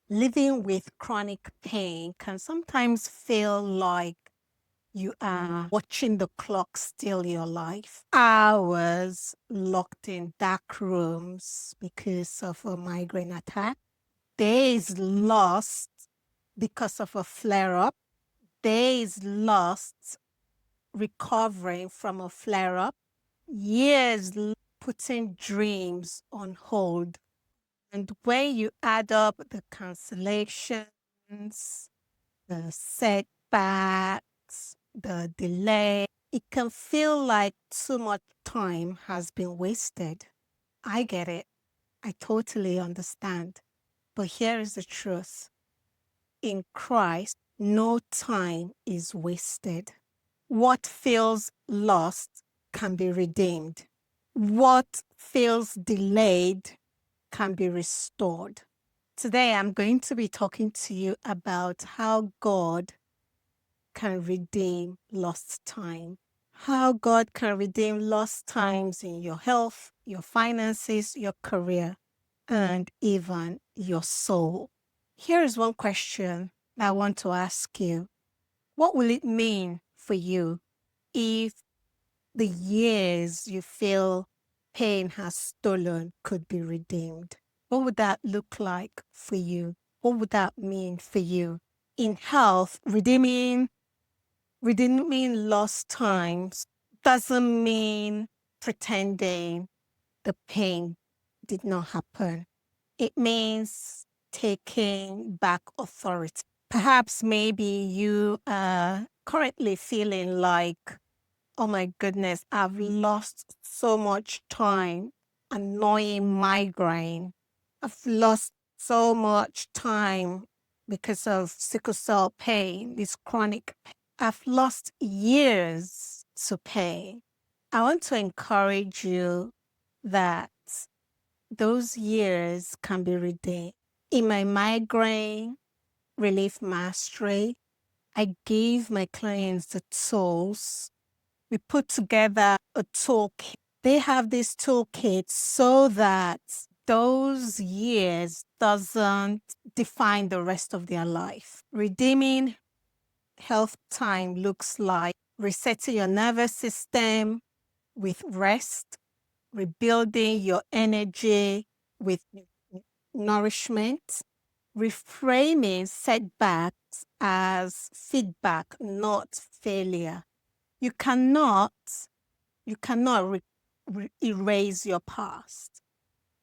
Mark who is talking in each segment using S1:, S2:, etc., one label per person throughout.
S1: Living with chronic pain can sometimes feel like you are watching the clock steal your life. Hours locked in dark rooms because of a migraine attack. Days lost because of a flare up. Days lost recovering from a flare up. Years putting dreams on hold. And when you add up the cancellations, the setbacks, the delay, it can feel like too much time has been wasted. I get it. I totally understand. But here is the truth. In Christ, no time is wasted. What feels lost can be redeemed. What feels delayed can be restored. Today, I'm going to be talking to you about how God can redeem lost time. How God can redeem lost times in your health, your finances, your career, and even your soul. Here is one question I want to ask you. What will it mean for you if the years you feel pain has stolen could be redeemed? What would that look like for you? What would that mean for you? In health, redeeming lost times doesn't mean pretending the pain did not happen. It means taking back authority. Perhaps maybe you are currently feeling like, oh my goodness, I've lost so much time annoying migraine. I've lost so much time because of sickle cell pain, this chronic pain. I've lost years to pain. I want to encourage you that those years can be redeemed. In my migraine relief mastery, I gave my clients the tools. We put together a toolkit. They have this toolkit so that those years doesn't define the rest of their life. Redeeming health time looks like resetting your nervous system with rest, rebuilding your energy with nourishment, reframing setbacks as feedback, not failure. You cannot erase your past.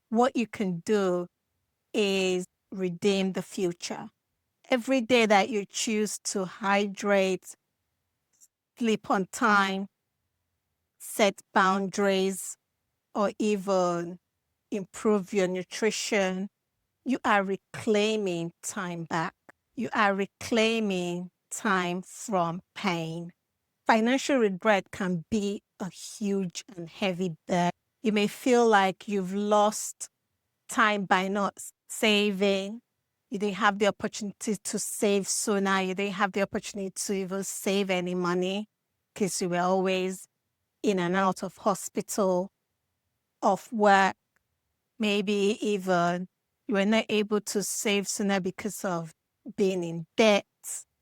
S1: What you can do is redeem the future. Every day that you choose to hydrate, sleep on time, set boundaries, or even improve your nutrition, you are reclaiming time back. You are reclaiming time from pain. Financial regret can be a huge and heavy burden. You may feel like you've lost time by not saving. You didn't have the opportunity to save sooner. You didn't have the opportunity to even save any money because you were always in and out of hospital, of work, maybe even you were not able to save sooner because of being in debt,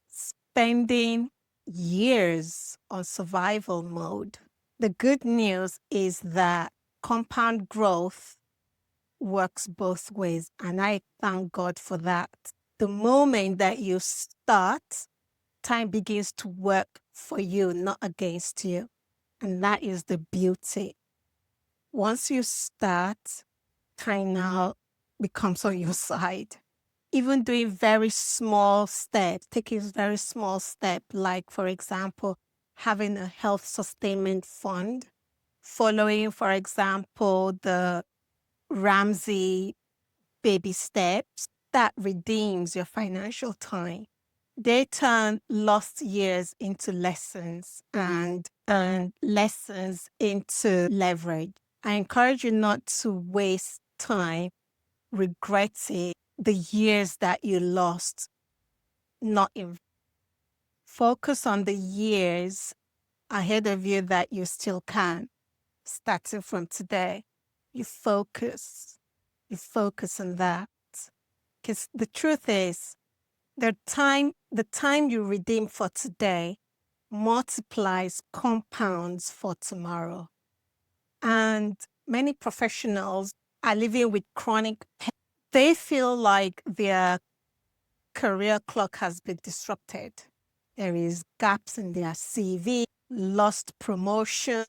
S1: spending years on survival mode. The good news is that compound growth works both ways, and I thank God for that. The moment that you start, time begins to work for you, not against you. And that is the beauty. Once you start, time now becomes on your side. Even doing very small steps, taking very small steps, like, for example, having a health sustainment fund, following, for example, the Ramsey baby steps, that redeems your financial time. They turn lost years into lessons and lessons into leverage. I encourage you not to waste time regretting the years that you lost, not in. Focus on the years ahead of you that you still can, starting from today. You focus on that. Because the truth is, the time you redeem for today multiplies, compounds for tomorrow. And many professionals are living with chronic pain. They feel like their career clock has been disrupted. There is gaps in their CV, lost promotions,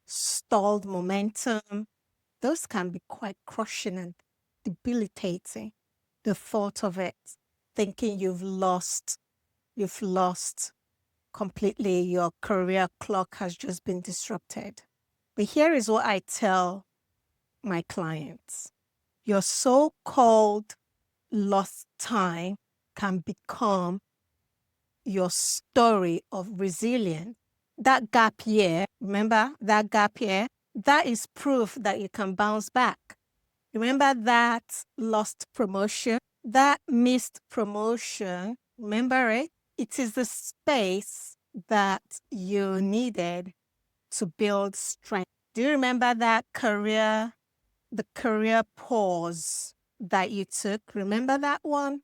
S1: stalled momentum. Those can be quite crushing and debilitating. The thought of it, thinking you've lost completely, your career clock has just been disrupted. But here is what I tell my clients. Your so-called lost time can become your story of resilience. That gap year, remember that gap year? That is proof that you can bounce back. Remember that lost promotion, that missed promotion, remember it? It is the space that you needed to build strength. Do you remember the career pause that you took? Remember that one?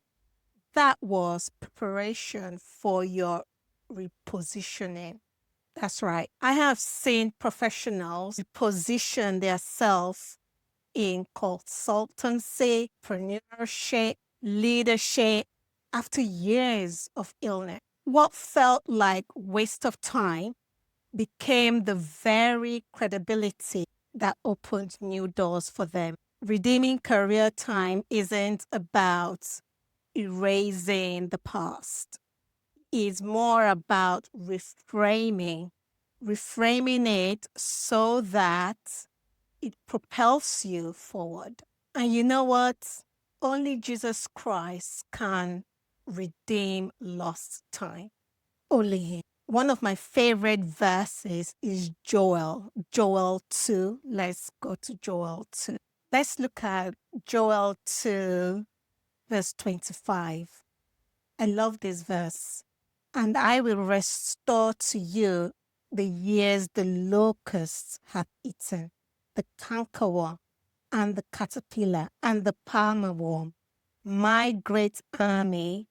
S1: That was preparation for your repositioning. That's right. I have seen professionals reposition themselves in consultancy, entrepreneurship, leadership after years of illness. What felt like waste of time became the very credibility that opened new doors for them. Redeeming career time isn't about erasing the past. It's more about reframing it so that it propels you forward. And you know what? Only Jesus Christ can redeem lost time. Only Him. One of my favorite verses is Joel 2. Let's go to Joel 2. Let's look at Joel 2, verse 25. I love this verse. And I will restore to you the years the locusts have eaten, the cankerworm, and the caterpillar, and the palmer worm, my great army,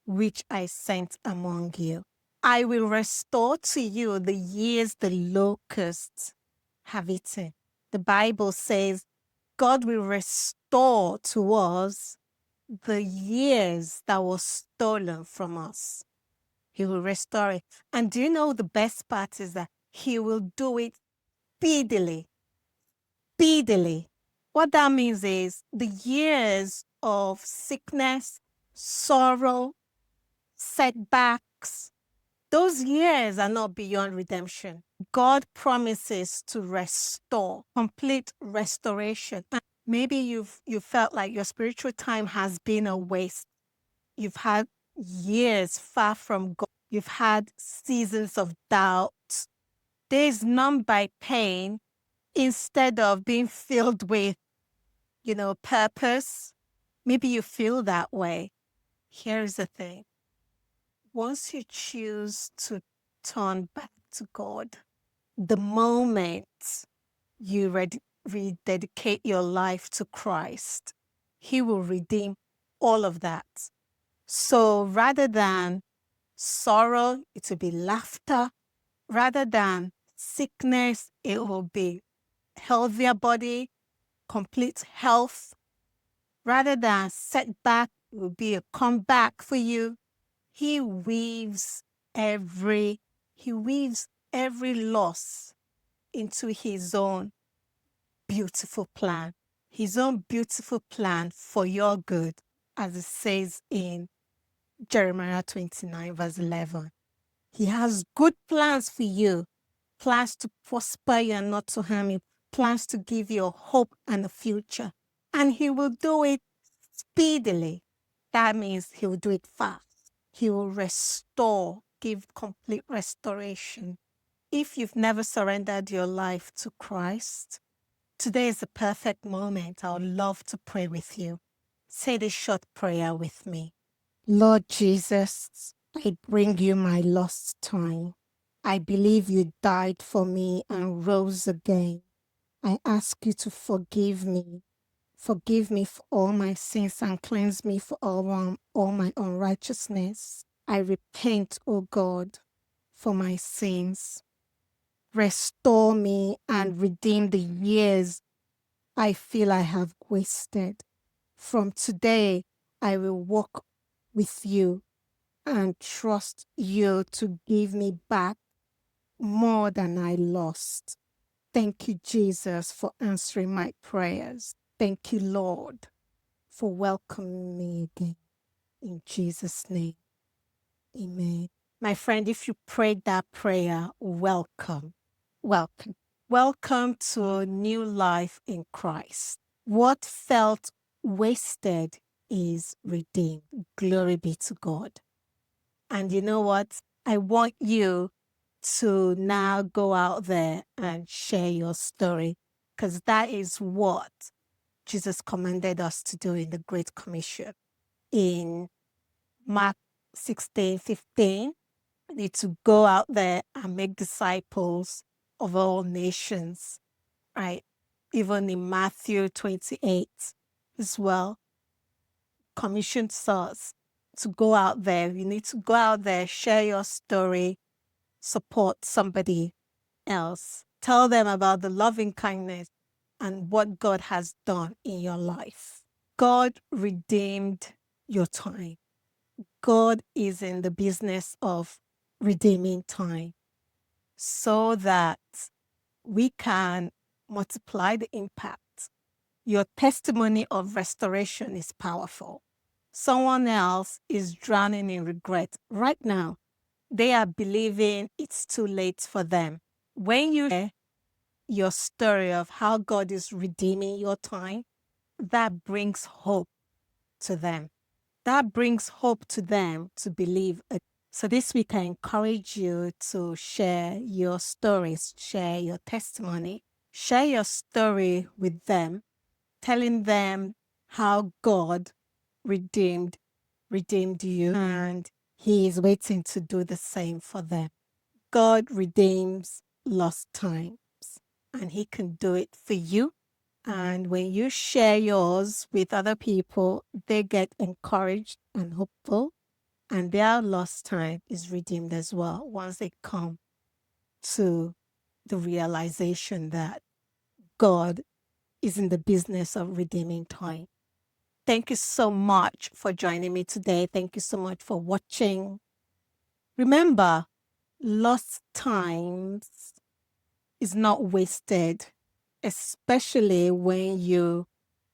S1: which I sent among you. I will restore to you the years the locusts have eaten. The Bible says God will restore to us the years that was stolen from us. He will restore it. And do you know the best part is that He will do it speedily. Speedily. What that means is the years of sickness, sorrow, setbacks, those years are not beyond redemption. God promises to restore, complete restoration. And maybe you felt like your spiritual time has been a waste. You've had years far from God. You've had seasons of doubt, days numbed by pain, instead of being filled with, purpose. Maybe you feel that way. Here's the thing. Once you choose to turn back to God, the moment you rededicate your life to Christ, He will redeem all of that. So rather than sorrow, it will be laughter. Rather than sickness, it will be healthier body, complete health. Rather than setback, it will be a comeback for you. He weaves every loss into His own beautiful plan. His own beautiful plan for your good, as it says in Jeremiah 29, verse 11. He has good plans for you, plans to prosper you and not to harm you, plans to give you a hope and a future. And He will do it speedily. That means He will do it fast. He will restore, give complete restoration. If you've never surrendered your life to Christ, today is the perfect moment. I would love to pray with you. Say this short prayer with me. Lord Jesus, I bring you my lost time. I believe you died for me and rose again. I ask you to forgive me Forgive me for all my sins and cleanse me for all my unrighteousness. I repent, O God, for my sins. Restore me and redeem the years I feel I have wasted. From today, I will walk with you and trust you to give me back more than I lost. Thank you, Jesus, for answering my prayers. Thank you, Lord, for welcoming me again. In Jesus' name, amen. My friend, if you prayed that prayer, welcome. Welcome. Welcome to a new life in Christ. What felt wasted is redeemed. Glory be to God. And you know what? I want you to now go out there and share your story, because that is what Jesus commanded us to do in the Great Commission. In Mark 16:15, we need to go out there and make disciples of all nations, right? Even in Matthew 28 as well, commissioned us to go out there. You need to go out there, share your story, support somebody else. Tell them about the loving kindness and what God has done in your life. God redeemed your time. God is in the business of redeeming time so that we can multiply the impact. Your testimony of restoration is powerful. Someone else is drowning in regret right now. They are believing it's too late for them. When you share your story of how God is redeeming your time, that brings hope to them. That brings hope to them to believe. So this week, I encourage you to share your stories, share your testimony, share your story with them, telling them how God redeemed you, and He is waiting to do the same for them. God redeems lost times, and He can do it for you. And when you share yours with other people, they get encouraged and hopeful, and their lost time is redeemed as well once they come to the realization that God is in the business of redeeming time. Thank you so much for joining me today. Thank you so much for watching. Remember, lost times is not wasted, especially when you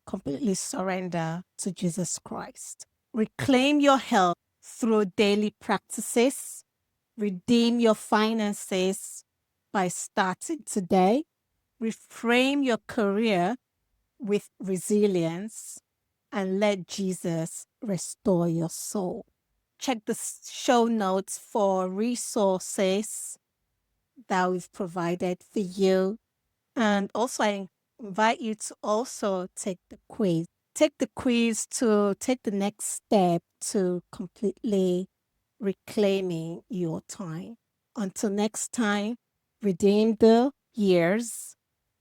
S1: completely surrender to Jesus Christ. Reclaim your health through daily practices. Redeem your finances by starting today. Reframe your career with resilience, and let Jesus restore your soul. Check the show notes for resources that we've provided for you. And also, I invite you to also take the quiz. Take the quiz to take the next step to completely reclaiming your time. Until next time, redeem the years,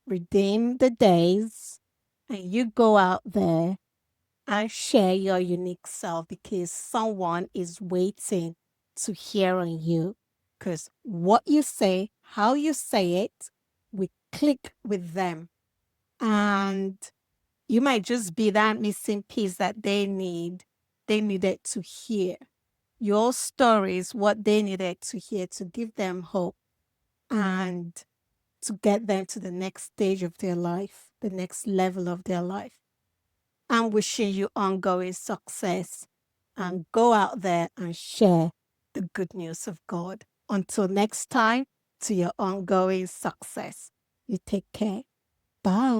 S1: redeem the days, and you go out there and share your unique self, because someone is waiting to hear on you. Because what you say, how you say it, we click with them. And you might just be that missing piece that they needed to hear. Your story is what they needed to hear to give them hope and to get them to the next stage of their life, the next level of their life. I'm wishing you ongoing success, and go out there and share the good news of God. Until next time, to your ongoing success. You take care. Bye.